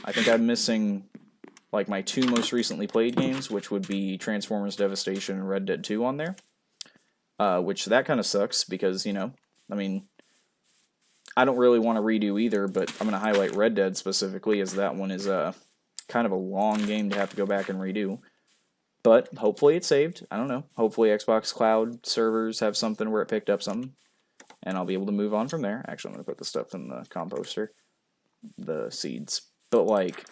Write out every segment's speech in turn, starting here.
I think I'm missing like my two most recently played games, which would be Transformers Devastation and Red Dead 2 on there. Which that kind of sucks because, I mean, I don't really want to redo either, but I'm going to highlight Red Dead specifically as that one is kind of a long game to have to go back and redo. But hopefully it's saved. I don't know. Hopefully Xbox Cloud servers have something where it picked up something, and I'll be able to move on from there. Actually, I'm going to put the stuff in the composter, the seeds. But, like,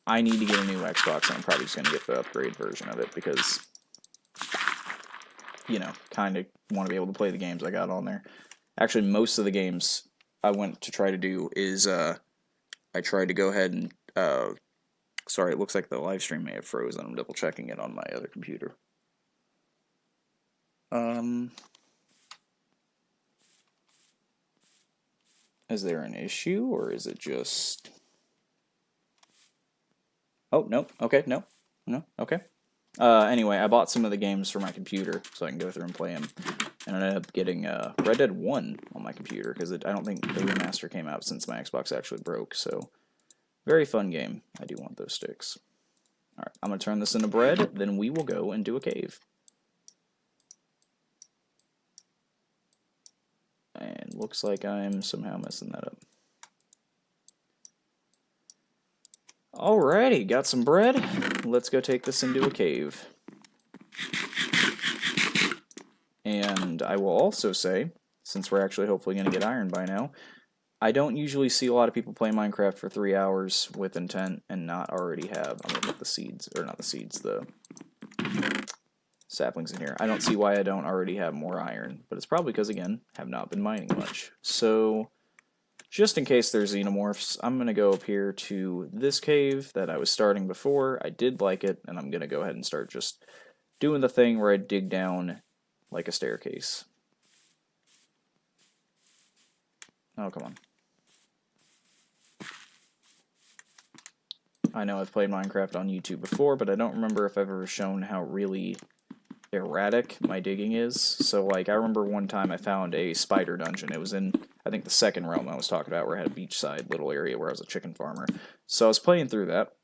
I need to get a new Xbox, and I'm probably just going to get the upgrade version of it because, kind of want to be able to play the games I got on there. Actually, most of the games I went to try to do is I tried to go ahead and sorry, it looks like the live stream may have frozen. I'm double checking it on my other computer. Is there an issue or is it just? Oh no. Okay, no, okay. Anyway, I bought some of the games for my computer so I can go through and play them. And I ended up getting Red Dead 1 on my computer because I don't think the remaster came out since my Xbox actually broke. So, very fun game. I do want those sticks. Alright, I'm going to turn this into bread, then we will go and do a cave. And looks like I'm somehow messing that up. Alrighty, got some bread. Let's go take this into a cave. And I will also say, since we're actually hopefully going to get iron by now, I don't usually see a lot of people play Minecraft for 3 hours with intent and not already have, I'm going to put the seeds, or not the seeds, the saplings in here. I don't see why I don't already have more iron, but it's probably because, again, I have not been mining much. So, just in case there's xenomorphs, I'm going to go up here to this cave that I was starting before. I did like it, and I'm going to go ahead and start just doing the thing where I dig down like a staircase. Oh, come on. I know I've played Minecraft on YouTube before, but I don't remember if I've ever shown how really erratic my digging is. So, like, I remember one time I found a spider dungeon. It was in, I think, the second realm I was talking about, where I had a beachside little area where I was a chicken farmer. So I was playing through that,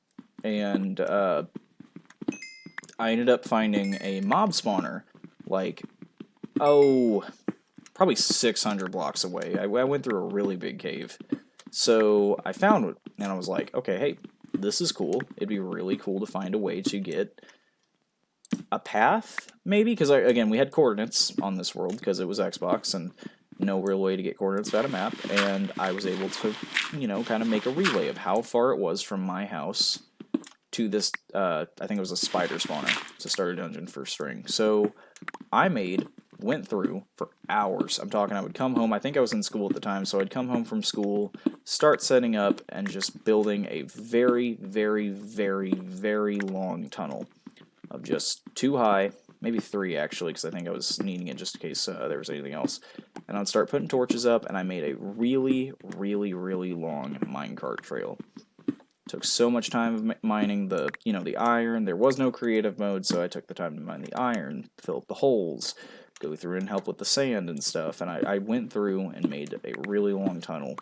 and I ended up finding a mob spawner, like, probably 600 blocks away. I went through a really big cave. So I found it, and I was like, okay, hey, this is cool. It'd be really cool to find a way to get a path, maybe? Because, again, we had coordinates on this world because it was Xbox, and no real way to get coordinates without a map, and I was able to, kind of make a relay of how far it was from my house to this, I think it was a spider spawner to start a dungeon for string. So I went through for hours. I'm talking, I would come home, I think I was in school at the time, so I'd come home from school, start setting up, and just building a very, very, very, very long tunnel of just 2 high, maybe 3 actually, because I think I was needing it just in case there was anything else. And I'd start putting torches up, and I made a really, really, really long minecart trail. Took so much time mining the iron. There was no creative mode, so I took the time to mine the iron, fill up the holes, go through and help with the sand and stuff. And I went through and made a really long tunnel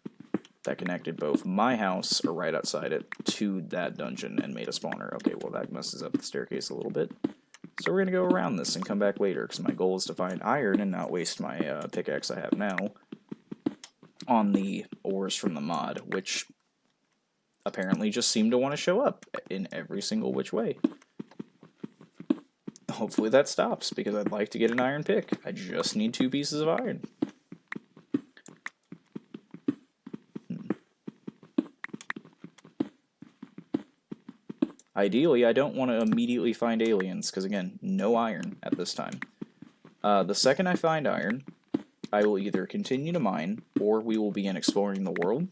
that connected both my house, or right outside it, to that dungeon and made a spawner. Okay, well that messes up the staircase a little bit. So we're going to go around this and come back later, because my goal is to find iron and not waste my pickaxe I have now on the ores from the mod, which apparently just seem to want to show up in every single which way. Hopefully that stops, because I'd like to get an iron pick. I just need 2 pieces of iron. Ideally, I don't want to immediately find aliens, because again, no iron at this time. The second I find iron, I will either continue to mine, or we will begin exploring the world,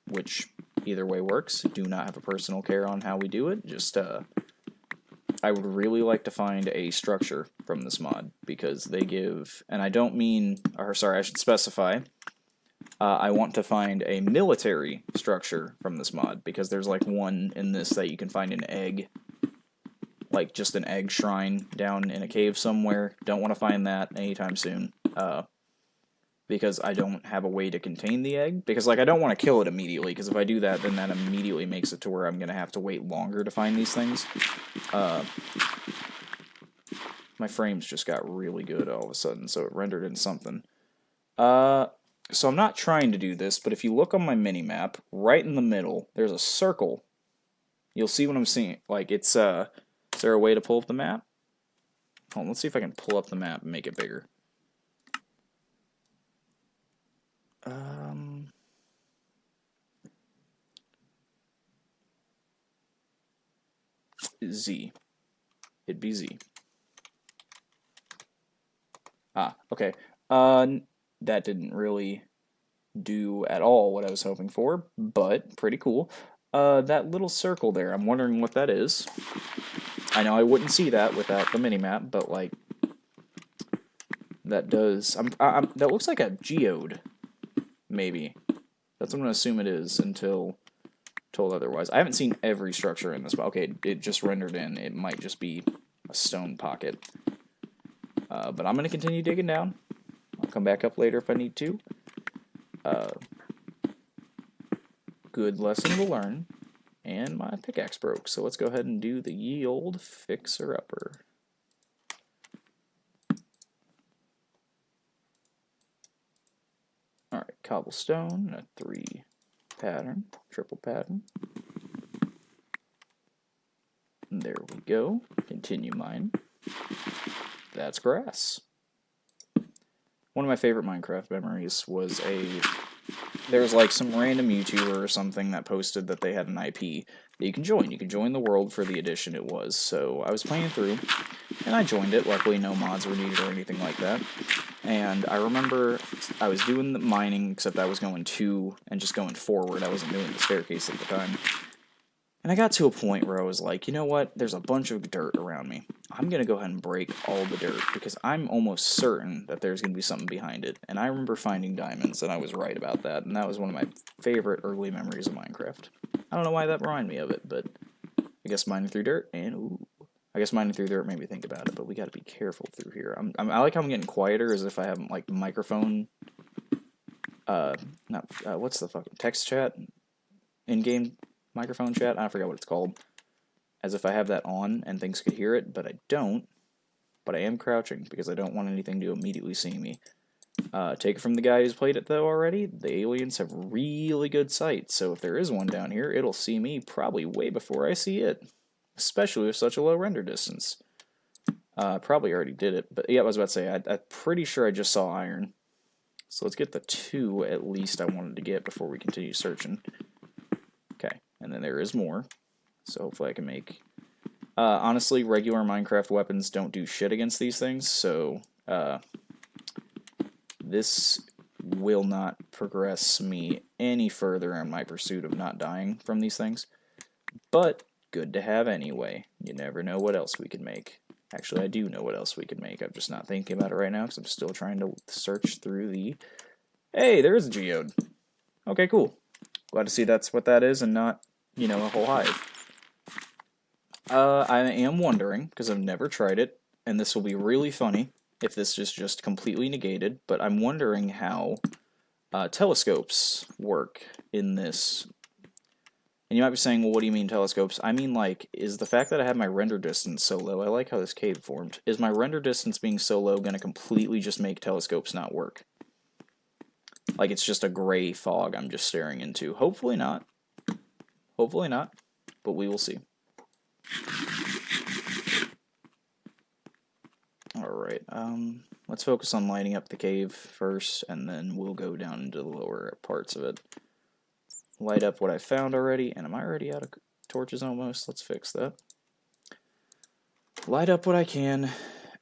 which either way works. Do not have a personal care on how we do it, just, I would really like to find a structure from this mod, because they give, and I don't mean, or sorry, I should specify, I want to find a military structure from this mod, because there's like one in this that you can find an egg, like just an egg shrine down in a cave somewhere. Don't want to find that anytime soon. because I don't have a way to contain the egg. Because, like, I don't want to kill it immediately, because if I do that, then that immediately makes it to where I'm going to have to wait longer to find these things. My frames just got really good all of a sudden, so it rendered in something. So I'm not trying to do this, but if you look on my mini-map, right in the middle, there's a circle. You'll see what I'm seeing. Like, it's, is there a way to pull up the map? Hold on, let's see if I can pull up the map and make it bigger. Z. It'd be Z. Ah, okay. That didn't really do at all what I was hoping for, but pretty cool. That little circle there, I'm wondering what that is. I know I wouldn't see that without the minimap, but like that does. That looks like a geode, maybe. That's what I'm gonna assume it is until told otherwise. I haven't seen every structure in this, but okay, it just rendered in. It might just be a stone pocket. But I'm gonna continue digging down. I'll come back up later if I need to. Good lesson to learn. And my pickaxe broke, so let's go ahead and do the ye old fixer-upper. Alright, cobblestone, a 3 pattern, triple pattern. And there we go. Continue mine. That's grass. One of my favorite Minecraft memories was there was like some random YouTuber or something that posted that they had an IP that you can join. You can join the world for the edition it was. So I was playing through, and I joined it. Luckily, no mods were needed or anything like that. And I remember I was doing the mining, except I was going to and just going forward. I wasn't doing the staircase at the time. And I got to a point where I was like, you know what? There's a bunch of dirt around me. I'm going to go ahead and break all the dirt because I'm almost certain that there's going to be something behind it. And I remember finding diamonds, and I was right about that. And that was one of my favorite early memories of Minecraft. I don't know why that reminded me of it, but I guess mining through dirt, and ooh. I guess mining through dirt made me think about it, but we got to be careful through here. I like how I'm getting quieter as if I have, like, microphone, what's the fucking text chat? In-game microphone chat? I forgot what it's called. As if I have that on and things could hear it, but I don't. But I am crouching because I don't want anything to immediately see me. Take it from the guy who's played it though already, the aliens have really good sight, so if there is one down here, it'll see me probably way before I see it. Especially with such a low render distance. Probably already did it, but yeah, I was about to say, I'm pretty sure I just saw iron. So let's get the 2 at least I wanted to get before we continue searching. Okay, and then there is more. So hopefully I can make... honestly, regular Minecraft weapons don't do shit against these things, so this will not progress me any further in my pursuit of not dying from these things. But good to have anyway. You never know what else we can make. Actually, I do know what else we can make. I'm just not thinking about it right now because I'm still trying to search through the... Hey, there is a geode. Okay, cool. Glad to see that's what that is and not, you know, a whole hive. I am wondering, because I've never tried it, and this will be really funny if this is just completely negated, but I'm wondering how telescopes work in this. And you might be saying, well, what do you mean telescopes? I mean, like, is the fact that I have my render distance so low, I like how this cave formed, is my render distance being so low going to completely just make telescopes not work? Like, it's just a gray fog I'm just staring into. Hopefully not. Hopefully not, but we will see. Alright, let's focus on lighting up the cave first, and then we'll go down into the lower parts of it. Light up what I found already, and am I already out of torches almost? Let's fix that. Light up what I can,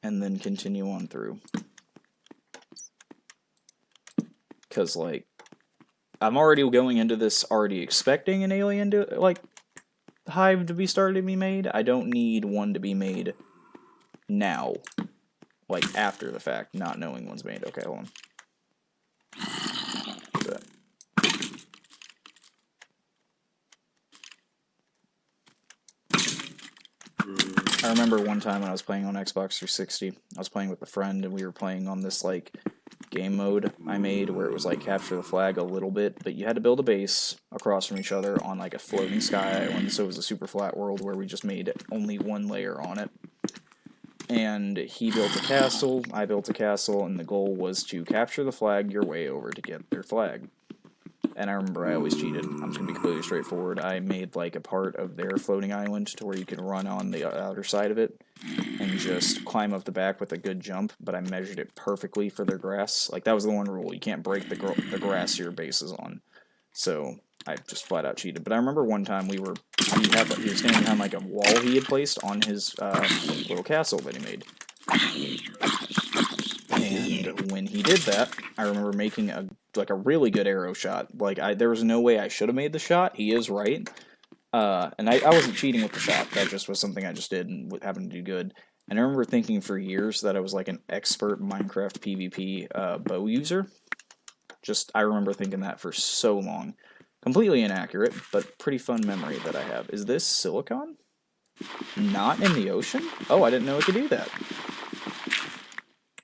and then continue on through. Because, like, I'm already going into this already expecting an alien to, like, hive to be started to be made. I don't need one to be made now. Like, after the fact, not knowing one's made. Okay, hold on. I remember one time when I was playing on Xbox 360, I was playing with a friend, and we were playing on this, like, game mode I made where it was like capture the flag a little bit, but you had to build a base across from each other on like a floating sky island, so it was a super flat world where we just made only one layer on it. And he built a castle, I built a castle, and the goal was to capture the flag your way over to get their flag. And I remember I always cheated. I'm just going to be completely straightforward. I made like a part of their floating island to where you can run on the outer side of it and just climb up the back with a good jump, but I measured it perfectly for their grass. Like, that was the one rule. You can't break the grass your base is on. So I just flat out cheated. But I remember one time he was standing behind like a wall he had placed on his little castle that he made. And when he did that, I remember making a really good arrow shot. Like, there was no way I should have made the shot. He is right. And I wasn't cheating with the shot. That just was something I just did and happened to do good. And I remember thinking for years that I was like an expert Minecraft PvP bow user. I remember thinking that for so long. Completely inaccurate, but pretty fun memory that I have. Is this silicon? Not in the ocean? Oh, I didn't know it could do that.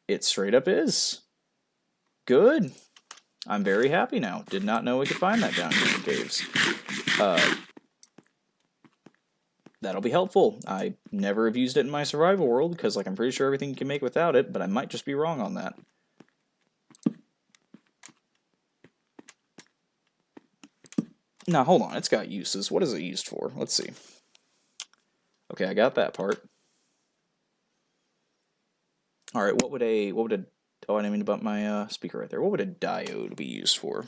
It straight up is. Good. I'm very happy now. Did not know we could find that down here in the caves. That'll be helpful. I never have used it in my survival world, because like I'm pretty sure everything you can make without it, but I might just be wrong on that. Now, hold on. It's got uses. What is it used for? Let's see. Okay, I got that part. All right, what would a oh, I didn't mean to bump my speaker right there. What would a diode be used for?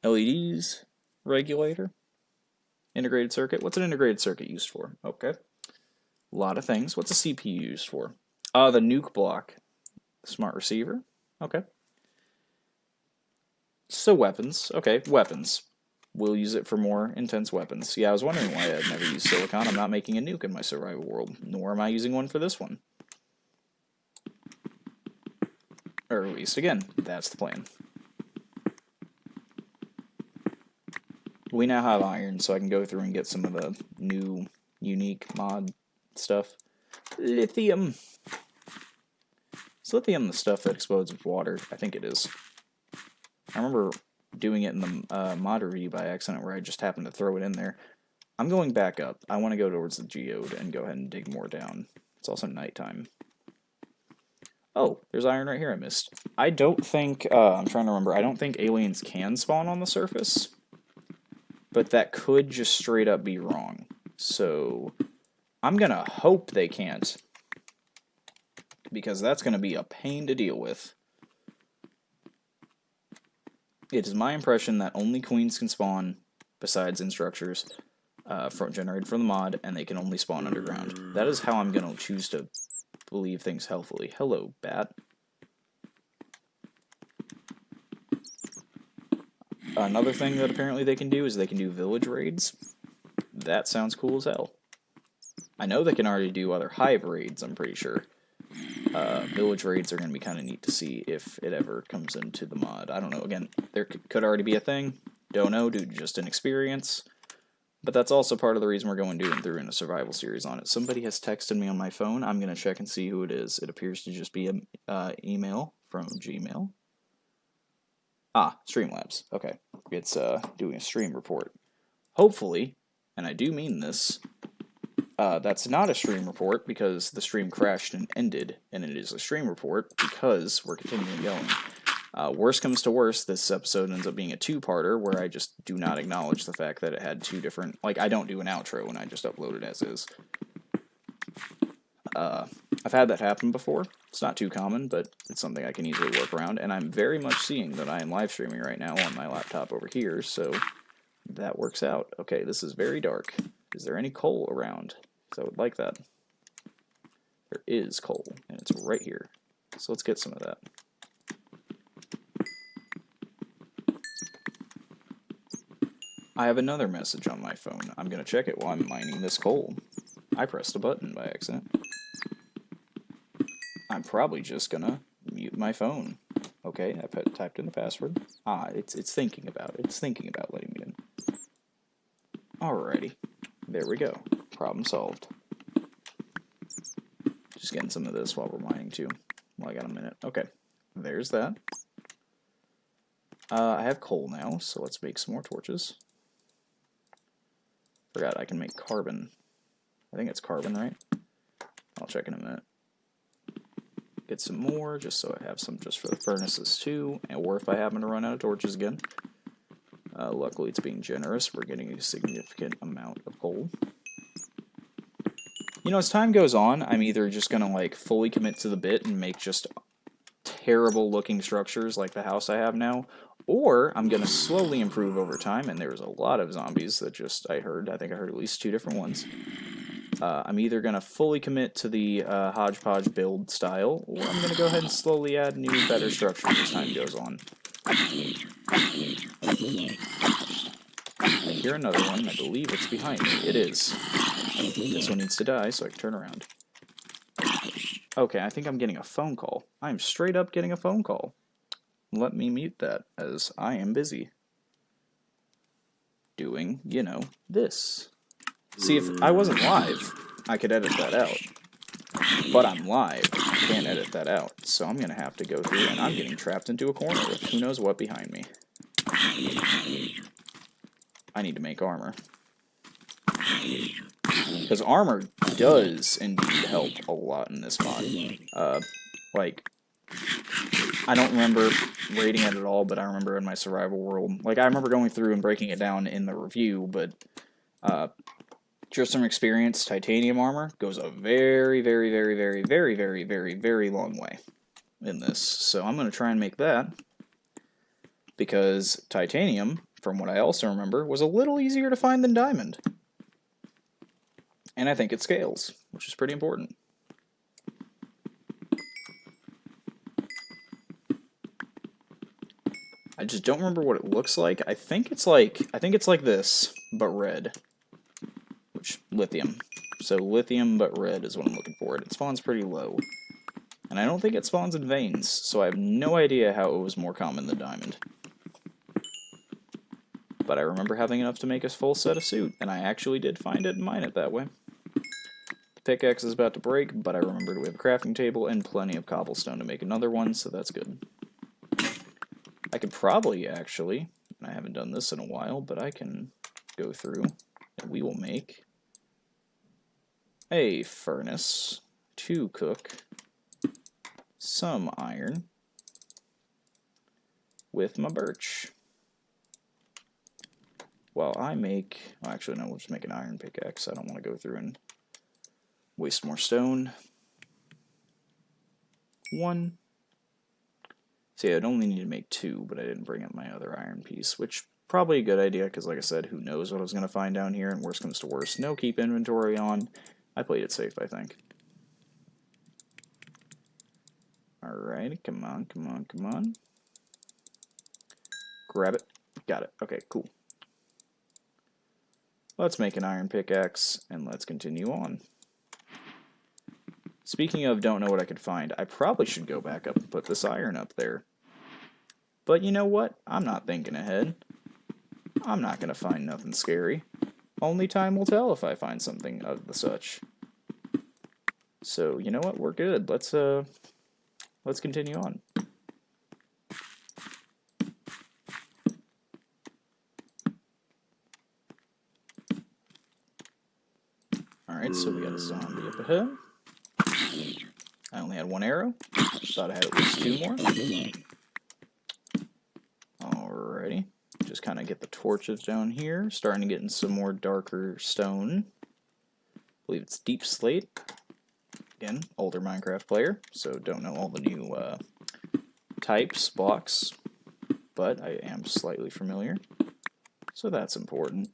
LEDs, regulator, integrated circuit. What's an integrated circuit used for? Okay, a lot of things. What's a CPU used for? The nuke block, smart receiver. Okay. So weapons. Okay, weapons. We'll use it for more intense weapons. Yeah, I was wondering why I'd never used silicon. I'm not making a nuke in my survival world, nor am I using one for this one. Or at least, again, that's the plan. We now have iron, so I can go through and get some of the new, unique mod stuff. Lithium. Is lithium the stuff that explodes with water? I think it is. I remember doing it in the mod review by accident where I just happened to throw it in there. I'm going back up. I want to go towards the geode and go ahead and dig more down. It's also nighttime. Oh, there's iron right here I missed. I don't think, I'm trying to remember, I don't think aliens can spawn on the surface. But that could just straight up be wrong. So I'm going to hope they can't, because that's going to be a pain to deal with. It is my impression that only queens can spawn, besides in structures, generated from the mod, and they can only spawn underground. That is how I'm going to choose to believe things healthfully. Hello, bat. Another thing that apparently they can do is they can do village raids. That sounds cool as hell. I know they can already do other hive raids, I'm pretty sure. Village raids are going to be kind of neat to see if it ever comes into the mod. I don't know. Again, there could already be a thing. Don't know, due to just inexperience. But that's also part of the reason we're going through in a survival series on it. Somebody has texted me on my phone. I'm going to check and see who it is. It appears to just be an email from Gmail. Ah, Streamlabs. Okay. It's doing a stream report. Hopefully, and I do mean this, that's not a stream report because the stream crashed and ended, and it is a stream report because we're continuing going. Worst comes to worst, this episode ends up being a two-parter where I just do not acknowledge the fact that it had two different... Like, I don't do an outro and I just upload it as is. I've had that happen before. It's not too common, but it's something I can easily work around, and I'm very much seeing that I am live streaming right now on my laptop over here, so that works out. Okay, this is very dark. Is there any coal around? Because I would like that. There is coal, and it's right here. So let's get some of that. I have another message on my phone. I'm going to check it while I'm mining this coal. I pressed a button by accident. I'm probably just going to mute my phone. Okay, I typed in the password. Ah, it's thinking about it. It's thinking about letting me in. Alrighty. There we go. Problem solved. Just getting some of this while we're mining too. Well, I got a minute. Okay, there's that. I have coal now, so let's make some more torches. Forgot I can make carbon. I think it's carbon, right? I'll check in a minute. Get some more, just so I have some just for the furnaces too, or if I happen to run out of torches again. Luckily it's being generous, we're getting a significant amount of coal. You know, as time goes on, I'm either just gonna like fully commit to the bit and make just terrible looking structures like the house I have now, or I'm gonna slowly improve over time, and there's a lot of zombies that just I think I heard at least 2 different ones. I'm either going to fully commit to the hodgepodge build style, or I'm going to go ahead and slowly add new, better structures as time goes on. I hear another one, I believe it's behind me. It is. This one needs to die so I can turn around. Okay, I think I'm getting a phone call. I'm straight up getting a phone call. Let me mute that, as I am busy doing, you know, this. See, if I wasn't live, I could edit that out. But I'm live, I can't edit that out, so I'm gonna have to go through, and I'm getting trapped into a corner with who knows what behind me. I need to make armor. Because armor does indeed help a lot in this mod. Like, I don't remember rating it at all, but I remember in my survival world, like, I remember going through and breaking it down in the review, but, just from experience, titanium armor goes a very, very, very, very, very, very, very, very long way in this. So I'm going to try and make that, because titanium, from what I also remember, was a little easier to find than diamond. And I think it scales, which is pretty important. I just don't remember what it looks like. I think it's like this, but red. Which, lithium. So lithium but red is what I'm looking for. It spawns pretty low. And I don't think it spawns in veins, so I have no idea how it was more common than diamond. But I remember having enough to make a full set of suit, and I actually did find it and mine it that way. The pickaxe is about to break, but I remembered we have a crafting table and plenty of cobblestone to make another one, so that's good. I could probably actually, and I haven't done this in a while, but I can go through and we will make a furnace to cook some iron with my birch. Well, I make... Well, actually, no, we'll just make an iron pickaxe. I don't want to go through and waste more stone. 1. See, I'd only need to make 2, but I didn't bring up my other iron piece, which probably a good idea, because like I said, who knows what I was going to find down here, and worst comes to worst, no keep inventory on. I played it safe, I think. Alright, come on, come on, come on. Grab it. Got it. Okay, cool. Let's make an iron pickaxe, and let's continue on. Speaking of don't know what I could find, I probably should go back up and put this iron up there. But you know what? I'm not thinking ahead. I'm not going to find nothing scary. Only time will tell if I find something of the such. So, you know what? We're good. Let's continue on. Alright, so we got a zombie up ahead. I only had 1 arrow. Thought I had at least 2 more. Alrighty. Just kind of get the torches down here. Starting to get in some more darker stone. I believe it's deep slate. Again, older Minecraft player, so don't know all the new types, blocks, but I am slightly familiar. So that's important.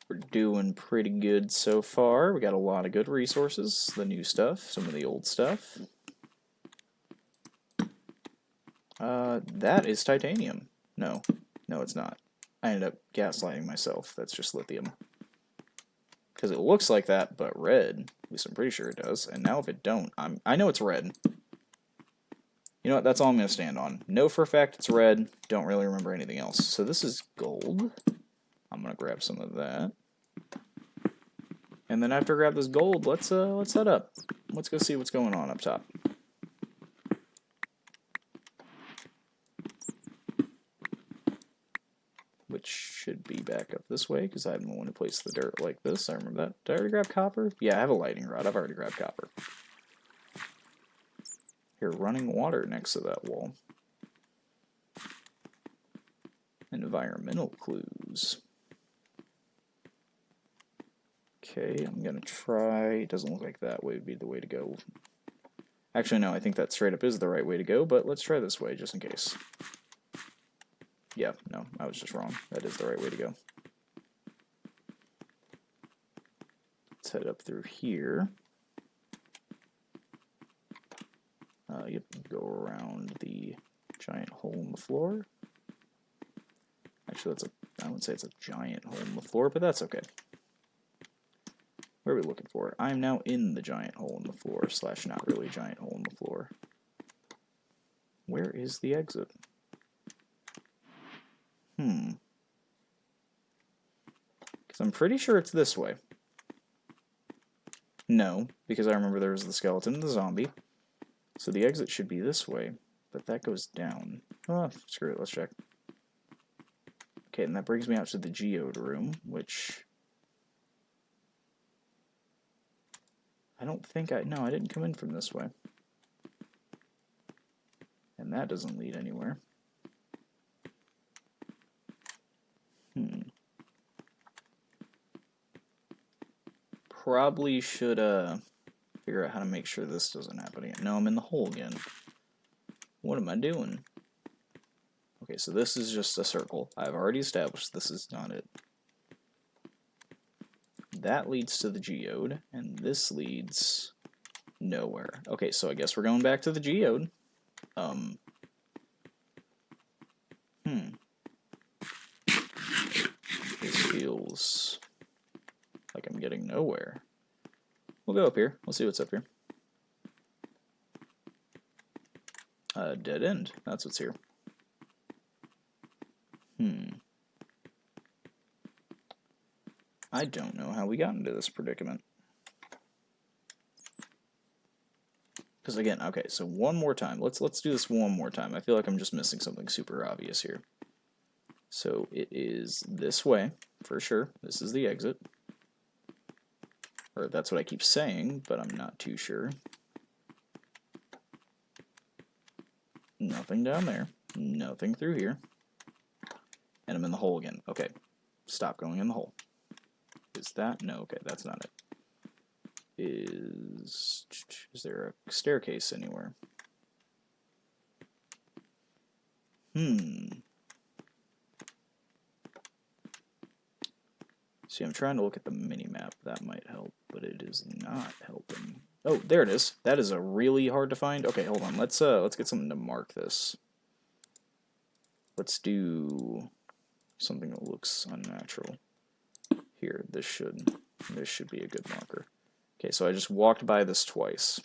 We're doing pretty good so far. We got a lot of good resources, the new stuff, some of the old stuff. That is titanium. No, it's not. I ended up gaslighting myself. That's just lithium. Because it looks like that, but red. At least I'm pretty sure it does. And now if it don't, I know it's red. You know what? That's all I'm going to stand on. Know for a fact it's red. Don't really remember anything else. So this is gold. I'm going to grab some of that. And then after I grab this gold, let's head up. Let's go see what's going on up top. Which should be back up this way, because I didn't want to place the dirt like this. I remember that. Did I already grab copper? Yeah, I have a lightning rod. I've already grabbed copper. Here, running water next to that wall. Environmental clues. Okay, I'm gonna try. It doesn't look like that way would be the way to go. Actually, no, I think that straight up is the right way to go, but let's try this way just in case. Yeah, no, I was just wrong. That is the right way to go. Let's head up through here. Yep, go around the giant hole in the floor. Actually, I wouldn't say it's a giant hole in the floor, but that's okay. Where are we looking for? I'm now in the giant hole in the floor, / not really giant hole in the floor. Where is the exit? Because I'm pretty sure it's this way. No, because I remember there was the skeleton and the zombie. So the exit should be this way, but that goes down. Oh, screw it, let's check. Okay, and that brings me out to the geode room, which... I don't think no, I didn't come in from this way. And that doesn't lead anywhere. Probably should, figure out how to make sure this doesn't happen again. No, I'm in the hole again. What am I doing? Okay, so this is just a circle. I've already established this is not it. That leads to the geode, and this leads nowhere. Okay, so I guess we're going back to the geode. This feels like I'm getting nowhere. We'll go up here. We'll see what's up here. Dead end. That's what's here. I don't know how we got into this predicament. Because again, okay, so one more time. Let's do this one more time. I feel like I'm just missing something super obvious here. So it is this way, for sure. This is the exit. Or that's what I keep saying, but I'm not too sure. Nothing down there. Nothing through here. And I'm in the hole again. Okay. Stop going in the hole. Is that? No, okay, that's not it. Is there a staircase anywhere? See, I'm trying to look at the mini-map. That might help, but it is not helping. Oh, there it is. That is a really hard to find. Okay, hold on. Let's get something to mark this. Let's do something that looks unnatural. Here, this should be a good marker. Okay, so I just walked by this twice.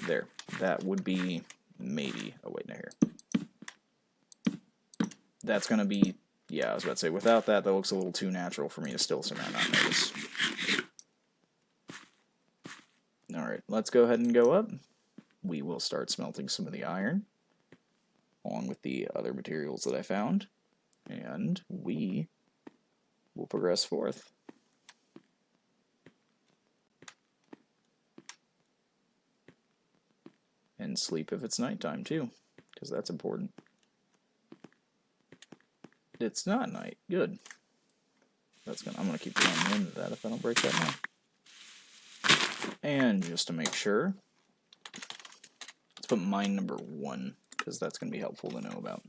There. That would be maybe. Oh wait, no, here. That's gonna be. Yeah, I was about to say, without that, that looks a little too natural for me to still somehow not notice. Alright, let's go ahead and go up. We will start smelting some of the iron, along with the other materials that I found, and we will progress forth. And sleep if it's nighttime, too, because that's important. It's not night. Good. I'm gonna keep going into that if I don't break that now. And just to make sure, let's put mine number 1, because that's gonna be helpful to know about.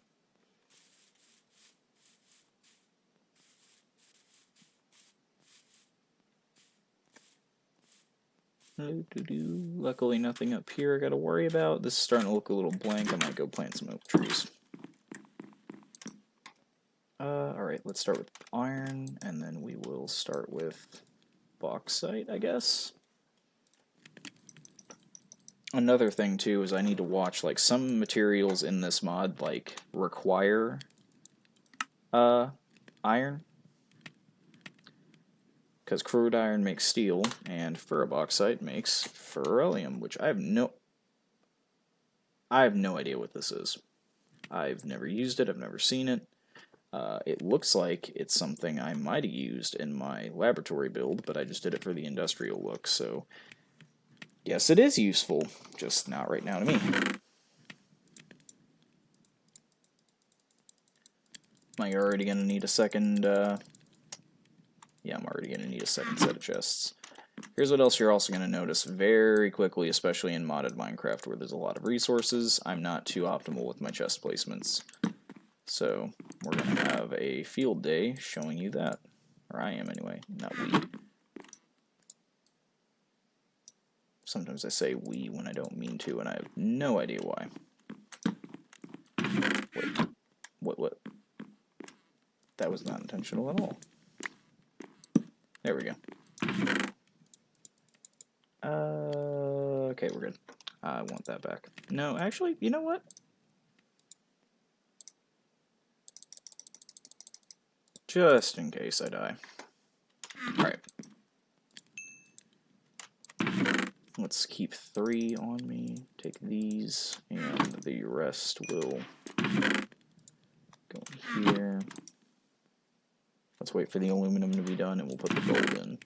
Luckily nothing up here I gotta worry about. This is starting to look a little blank. I might go plant some oak trees. Alright, let's start with iron, and then we will start with bauxite, I guess. Another thing, too, is I need to watch, like, some materials in this mod, like, require iron. because crude iron makes steel, and ferrobauxite makes ferroleum, which I have no idea what this is. I've never used it, I've never seen it. It looks like it's something I might have used in my laboratory build, but I just did it for the industrial look, so yes, it is useful, just not right now to me. Am I already going to need a second, yeah, I'm already going to need a second set of chests. Here's what else you're also going to notice very quickly, especially in modded Minecraft where there's a lot of resources. I'm not too optimal with my chest placements. So we're going to have a field day showing you that. Or I am anyway, not we. Sometimes I say we when I don't mean to, and I have no idea why. Wait, what? That was not intentional at all. There we go. Okay, we're good. I want that back. No, actually, you know what? Just in case I die. Alright. Let's keep 3 on me. Take these, and the rest will go in here. Let's wait for the aluminum to be done, and we'll put the gold in.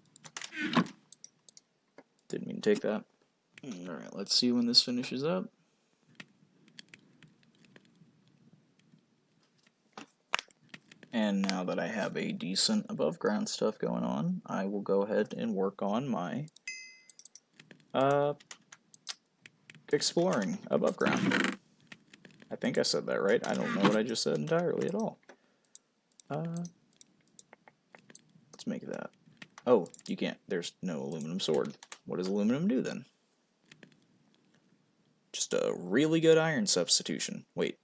Didn't mean to take that. Alright, let's see when this finishes up. And now that I have a decent above ground stuff going on, I will go ahead and work on my exploring above ground. I think I said that right. I don't know what I just said entirely at all. Let's make that. Oh, you can't. There's no aluminum sword. What does aluminum do then? Just a really good iron substitution. Wait,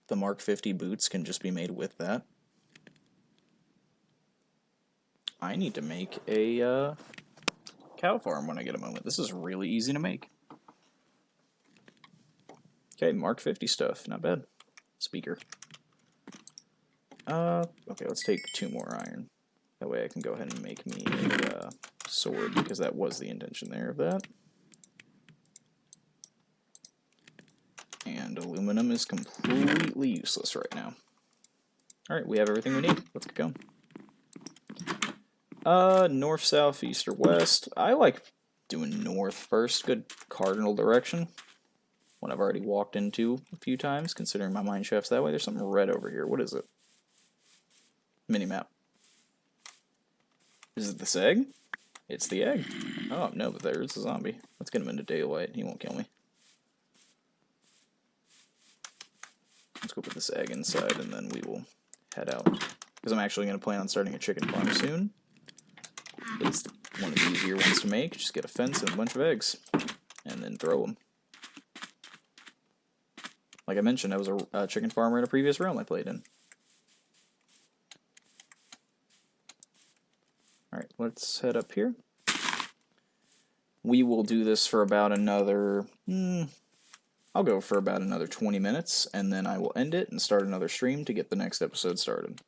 the Mark 50 boots can just be made with that? I need to make a cow farm when I get a moment. This is really easy to make. Okay, Mark 50 stuff. Not bad. Speaker. Okay, let's take 2 more iron. That way I can go ahead and make me a sword, because that was the intention there of that. And aluminum is completely useless right now. Alright, we have everything we need. Let's get going. North, south, east, or west. I like doing north first. Good cardinal direction. One I've already walked into a few times, considering my mine shaft's that way. There's something red over here. What is it? Minimap. Is it this egg? It's the egg. Oh, no, but there's a zombie. Let's get him into daylight. He won't kill me. Let's go put this egg inside, and then we will head out. Because I'm actually going to plan on starting a chicken farm soon. It's one of the easier ones to make. Just get a fence and a bunch of eggs, and then throw them. Like I mentioned, I was a chicken farmer in a previous realm I played in. Alright, let's head up here. We will do this for about another... I'll go for about another 20 minutes, and then I will end it and start another stream to get the next episode started.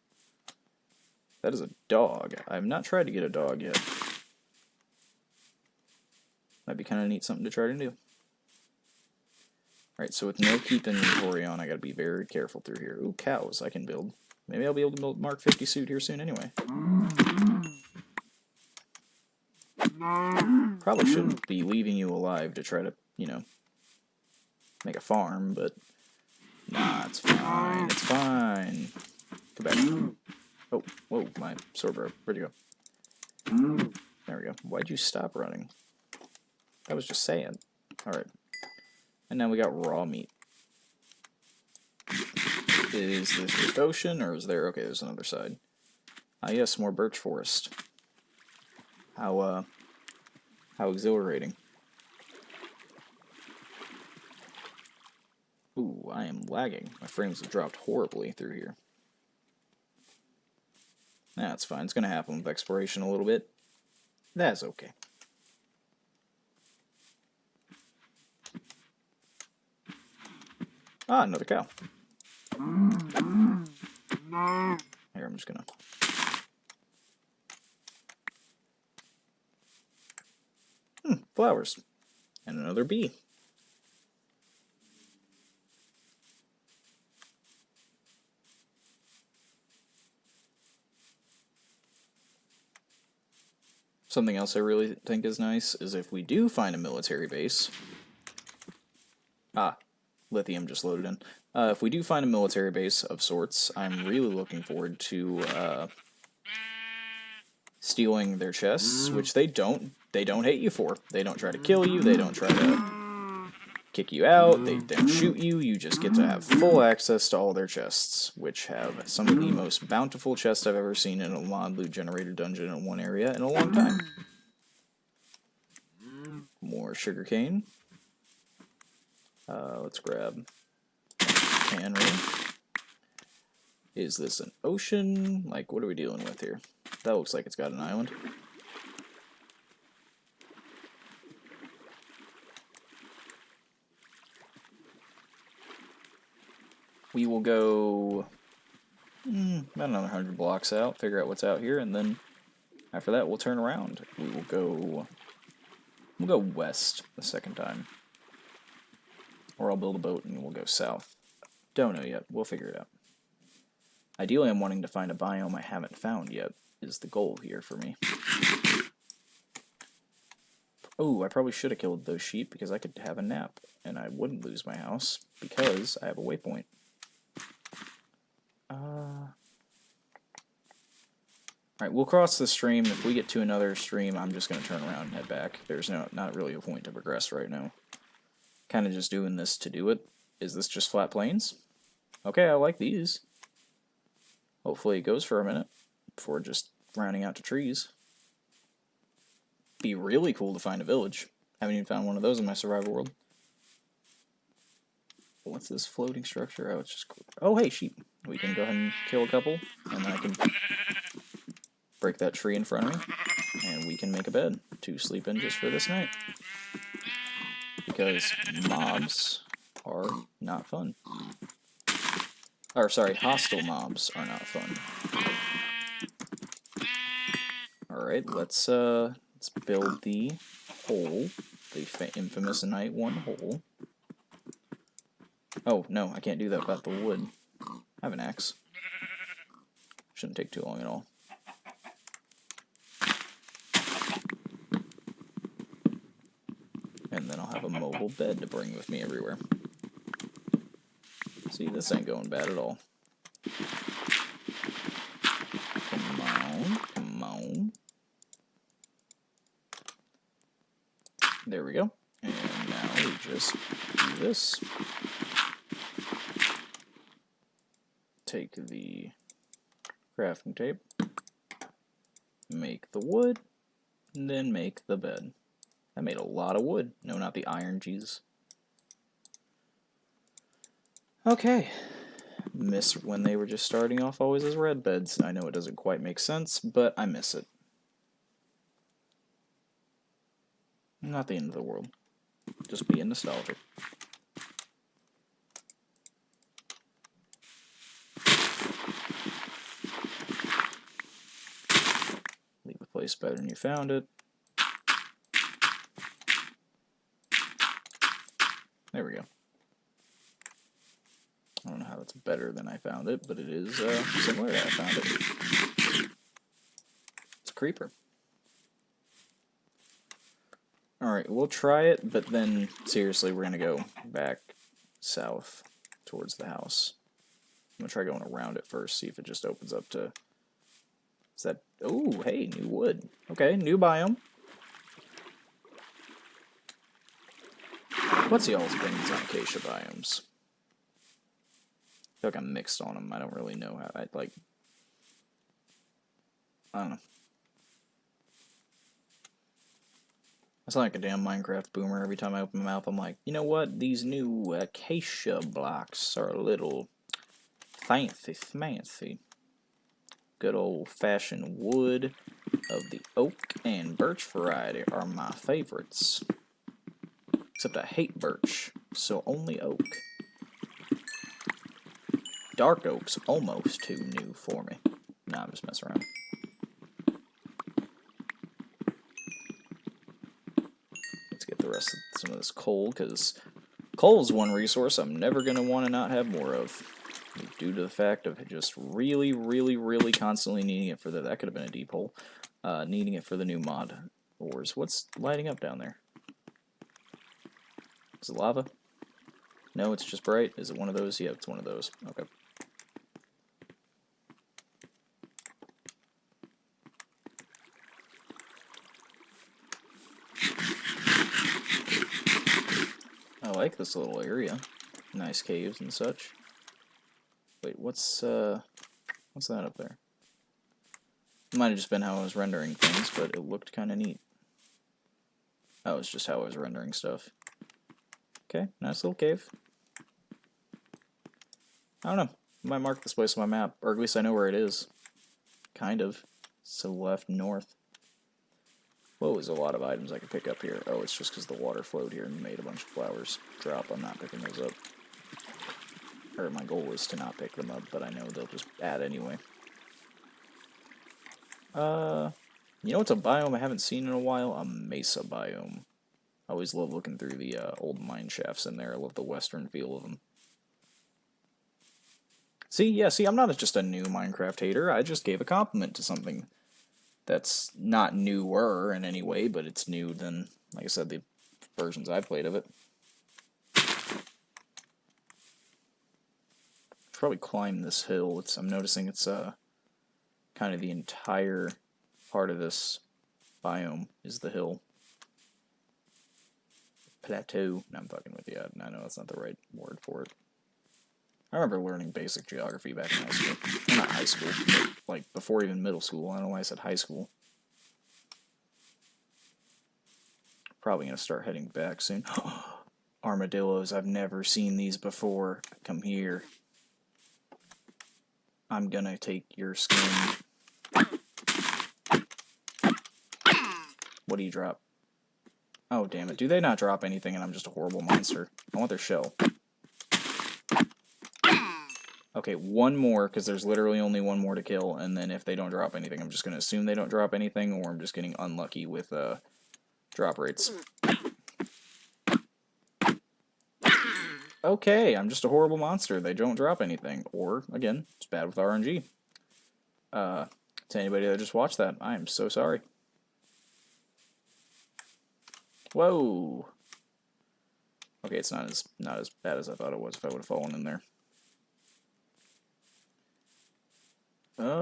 That is a dog. I have not tried to get a dog yet. Might be kind of neat something to try to do. Alright, so with no keep inventory on, I gotta be very careful through here. Ooh, cows I can build. Maybe I'll be able to build Mark 50 suit here soon anyway. Probably shouldn't be leaving you alive to try to, you know, make a farm, but nah, it's fine, it's fine. Come back. Oh, whoa, my sword broke. Where'd you go? There we go. Why'd you stop running? I was just saying. Alright. And now we got raw meat. Is this just ocean, or is there... Okay, there's another side. Ah, yes, more birch forest. How exhilarating. Ooh, I am lagging. My frames have dropped horribly through here. That's fine. It's going to happen with exploration a little bit. That's okay. Ah, another cow. Here, I'm just going to... flowers. And another bee. Something else I really think is nice is if we do find a military base. Lithium just loaded in. If we do find a military base of sorts, I'm really looking forward to stealing their chests, which they don't hate you for. They don't try to kill you, they don't try to kick you out, they don't shoot you, you just get to have full access to all their chests, which have some of the most bountiful chests I've ever seen in a mod loot generator dungeon in one area in a long time. More sugarcane. Let's grab cannery. Is this an ocean? Like, what are we dealing with here? That looks like it's got an island. We will go about another 100 blocks out, figure out what's out here, and then after that we'll turn around. We'll go west the second time. Or I'll build a boat and we'll go south. Don't know yet. We'll figure it out. Ideally, I'm wanting to find a biome I haven't found yet, is the goal here for me. Oh, I probably should have killed those sheep because I could have a nap, and I wouldn't lose my house because I have a waypoint. Alright, we'll cross the stream. If we get to another stream, I'm just going to turn around and head back. There's not really a point to progress right now. Kind of just doing this to do it. Is this just flat plains? Okay, I like these. Hopefully it goes for a minute before just rounding out to trees. Be really cool to find a village. Haven't even found one of those in my survival world. What's this floating structure? Oh, it's just cool. Oh, hey, sheep. We can go ahead and kill a couple, and then I can break that tree in front of me, and we can make a bed to sleep in just for this night. Because mobs are not fun. Or, sorry, hostile mobs are not fun. Alright, let's build the hole. The infamous night one hole. Oh, no, I can't do that without the wood. I have an axe. Shouldn't take too long at all. And then I'll have a mobile bed to bring with me everywhere. See, this ain't going bad at all. Come on, come on. There we go. And now we just do this. Take the crafting tape, make the wood, and then make the bed. I made a lot of wood. No, not the iron, Jesus. Okay. Miss when they were just starting off always as red beds. I know it doesn't quite make sense, but I miss it. Not the end of the world. Just being nostalgic. Leave a place better than you found it. There we go. I don't know how that's better than I found it, but it is similar to how I found it. It's a creeper. Alright, we'll try it, but then, seriously, we're going to go back south towards the house. I'm going to try going around it first, see if it just opens up to... Is that... Oh, hey, new wood. Okay, new biome. What's y'all's opinions on acacia biomes? I feel like I'm mixed on them. I don't really know how... I don't know. I sound like a damn Minecraft boomer. Every time I open my mouth, I'm like, you know what? These new acacia blocks are a little fancy. Good old-fashioned wood of the oak and birch variety are my favorites. Except I hate birch, so only oak. Dark oak's almost too new for me. Nah, I'm just messing around. rest of some of this coal, because coal is one resource I'm never going to want to not have more of, due to the fact of just really, really, really constantly needing it for that could have been a deep hole, needing it for the new mod ores. What's lighting up down there? Is it lava? No, it's just bright. Is it one of those? Yeah, it's one of those. Okay. I like this little area. Nice caves and such. Wait, what's that up there? It might have just been how I was rendering things, but it looked kind of neat. Oh, it's just how I was rendering stuff. Okay, nice little cave. I don't know. I might mark this place on my map, or at least I know where it is. Kind of. It's to the left, north. Whoa, there's a lot of items I could pick up here. Oh, it's just because the water flowed here and made a bunch of flowers drop. I'm not picking those up. Or my goal is to not pick them up, but I know they'll just add anyway. You know what's a biome I haven't seen in a while? A mesa biome. I always love looking through the old mine shafts in there. I love the western feel of them. See, I'm not just a new Minecraft hater. I just gave a compliment to something that's not newer in any way, but it's new than, like I said, the versions I've played of it. Probably climb this hill. I'm noticing it's kind of the entire part of this biome is the hill. Plateau. No, I'm fucking with you. I know that's not the right word for it. I remember learning basic geography back in high school. Well, not high school, but like before even middle school. I don't know why I said high school. Probably gonna start heading back soon. Armadillos. I've never seen these before. Come here. I'm gonna take your skin. What do you drop? Oh, damn it. Do they not drop anything and I'm just a horrible monster? I want their shell. Okay, one more, because there's literally only one more to kill, and then if they don't drop anything, I'm just going to assume they don't drop anything, or I'm just getting unlucky with drop rates. Okay, I'm just a horrible monster. They don't drop anything. Or, again, it's bad with RNG. To anybody that just watched that, I am so sorry. Whoa! Okay, it's not as bad as I thought it was if I would have fallen in there.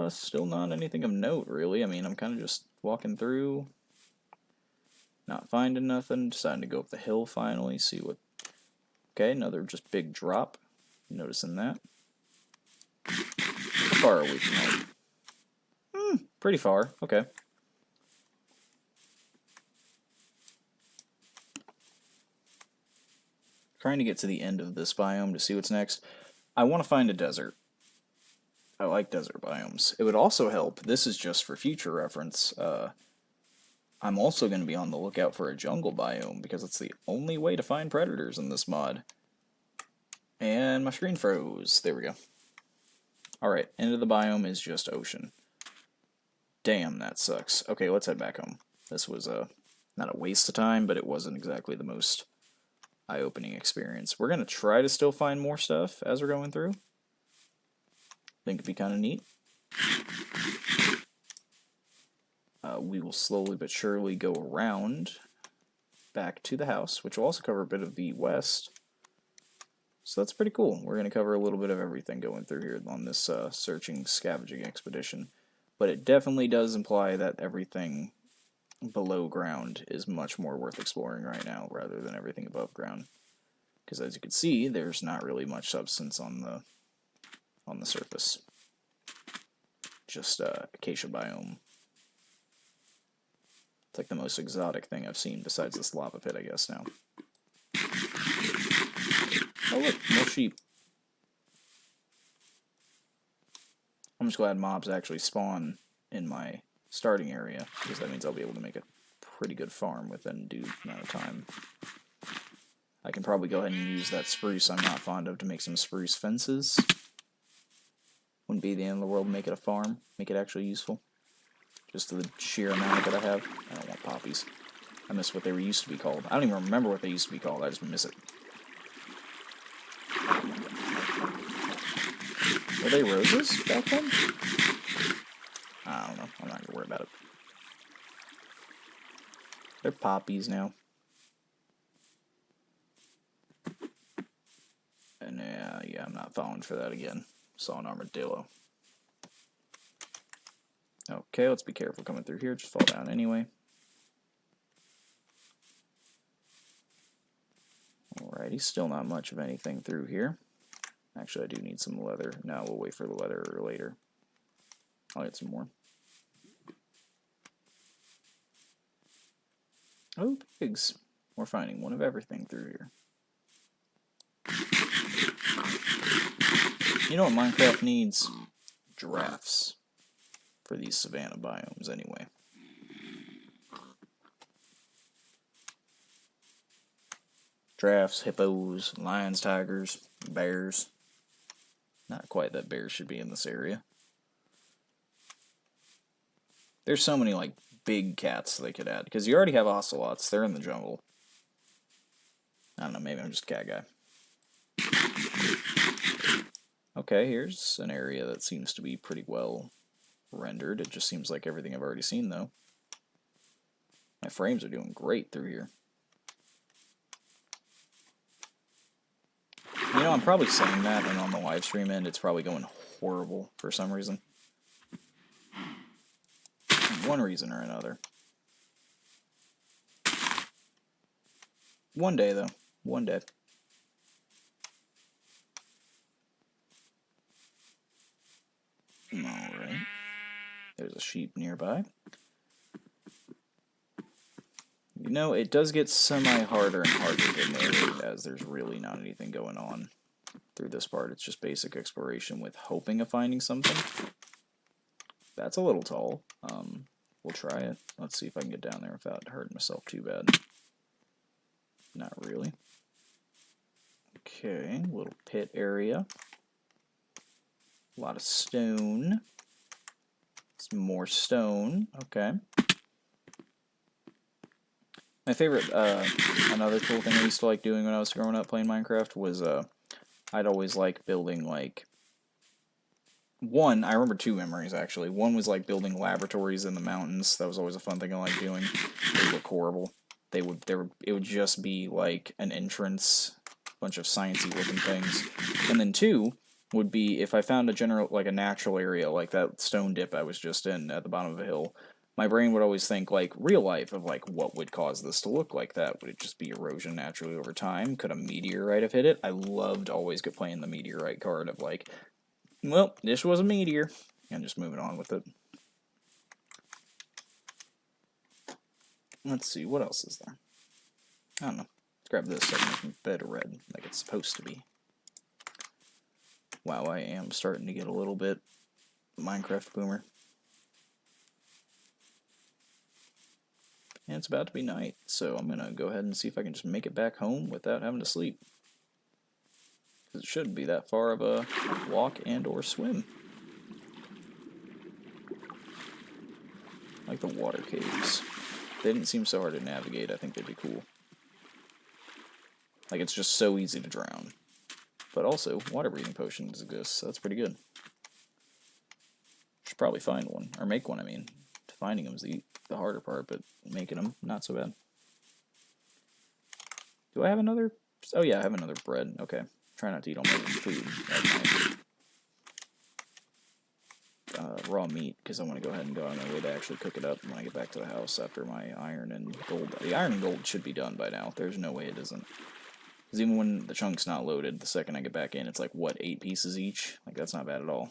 Still not anything of note, really. I mean, I'm kind of just walking through, not finding nothing, deciding to go up the hill finally, see what... Okay, another just big drop. Noticing that. How far are we from home? Pretty far. Okay. Trying to get to the end of this biome to see what's next. I want to find a desert. I like desert biomes. It would also help, this is just for future reference, I'm also going to be on the lookout for a jungle biome, because it's the only way to find predators in this mod. And my screen froze. There we go. Alright, end of the biome is just ocean. Damn, that sucks. Okay, let's head back home. This was not a waste of time, but it wasn't exactly the most eye-opening experience. We're going to try to still find more stuff as we're going through. Think it'd be kind of neat. We will slowly but surely go around back to the house, which will also cover a bit of the west. So that's pretty cool. We're going to cover a little bit of everything going through here on this searching, scavenging expedition. But it definitely does imply that everything below ground is much more worth exploring right now rather than everything above ground. Because as you can see, there's not really much substance on the surface. Just acacia biome. It's like the most exotic thing I've seen besides this lava pit, I guess, now. Oh look, more sheep. I'm just glad mobs actually spawn in my starting area, because that means I'll be able to make a pretty good farm within due amount of time. I can probably go ahead and use that spruce I'm not fond of to make some spruce fences. Wouldn't be the end of the world to make it a farm, make it actually useful. Just to the sheer amount that I have. I don't want poppies. I miss what they used to be called. I don't even remember what they used to be called. I just miss it. Were they roses back then? I don't know. I'm not gonna worry about it. They're poppies now. And yeah, I'm not falling for that again. Saw an armadillo. Okay, let's be careful coming through here. Just fall down anyway. Alrighty, still not much of anything through here. Actually, I do need some leather. No, we'll wait for the leather later. I'll get some more. Oh, pigs. We're finding one of everything through here. You know what Minecraft needs? Giraffes. For these savanna biomes, anyway. Giraffes, hippos, lions, tigers, bears. Not quite that bears should be in this area. There's so many, like, big cats they could add. Because you already have ocelots. They're in the jungle. I don't know, maybe I'm just a cat guy. Okay, here's an area that seems to be pretty well rendered. It just seems like everything I've already seen, though. My frames are doing great through here. You know, I'm probably saying that, and on the live stream end, it's probably going horrible for some reason. One reason or another. One day, though. One day. Alright. There's a sheep nearby. You know, it does get semi-harder and harder to narrate, as there's really not anything going on through this part. It's just basic exploration with hoping of finding something. That's a little tall. We'll try it. Let's see if I can get down there without hurting myself too bad. Not really. Okay, little pit area. A lot of stone. Some more stone. Okay. My favorite, another cool thing I used to like doing when I was growing up playing Minecraft was, I'd always like building, like, I remember two memories, actually. One was, like, building laboratories in the mountains. That was always a fun thing I liked doing. They look horrible. It would just be, like, an entrance, bunch of sciencey looking things. And then two would be if I found a natural area, like that stone dip I was just in at the bottom of a hill, my brain would always think, like, real life of, like, what would cause this to look like that? Would it just be erosion naturally over time? Could a meteorite have hit it? I loved always playing the meteorite card of, like, well, this was a meteor, and just moving on with it. Let's see, what else is there? I don't know. Let's grab this so I can make a bed of red, like it's supposed to be. Wow, I am starting to get a little bit Minecraft boomer. And it's about to be night, so I'm gonna go ahead and see if I can just make it back home without having to sleep. Because it shouldn't be that far of a walk and or swim. Like the water caves. They didn't seem so hard to navigate. I think they'd be cool. Like, it's just so easy to drown. But also, water breathing potions exist, so that's pretty good. Should probably find one. Or make one, I mean. Finding them is the harder part, but making them, not so bad. Do I have another? Oh yeah, I have another bread. Okay. Try not to eat all my food at night. Raw meat, because I want to go ahead and go on my way to actually cook it up when I get back to the house after my iron and gold. The iron and gold should be done by now. There's no way it isn't. Because even when the chunk's not loaded, the second I get back in, it's like, what, 8 pieces each? Like, that's not bad at all.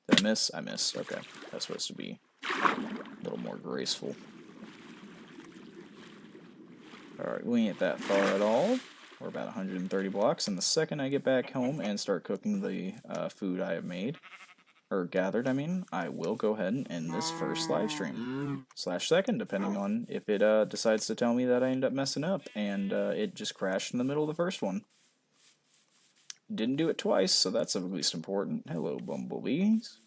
Did I miss? I missed. Okay. That's supposed to be a little more graceful. Alright, we ain't that far at all. We're about 130 blocks, and the second I get back home and start cooking the food I have made, or gathered, I mean, I will go ahead and end this first live stream. Slash second, depending on if it decides to tell me that I end up messing up, and it just crashed in the middle of the first one. Didn't do it twice, so that's at least important. Hello, bumblebees.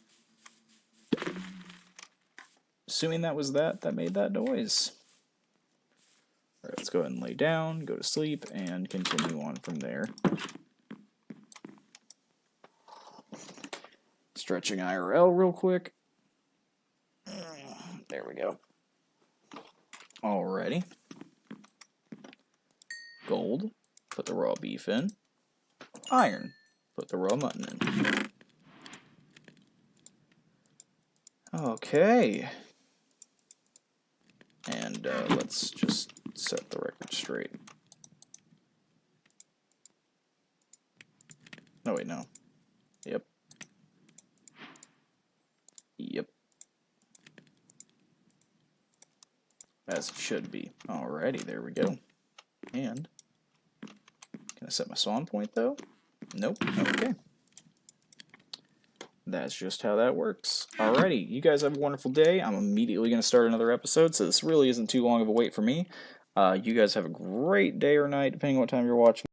Assuming that was that made that noise. Alright, let's go ahead and lay down, go to sleep, and continue on from there. Stretching IRL real quick. There we go. Alrighty. Gold, put the raw beef in. Iron, put the raw mutton in. Okay. And let's just set the record straight. No, wait, no. Yep. Yep. As it should be. Alrighty, there we go. And, can I set my spawn point, though? Nope. Okay. That's just how that works. Alrighty, you guys have a wonderful day. I'm immediately going to start another episode, so this really isn't too long of a wait for me. You guys have a great day or night, depending on what time you're watching.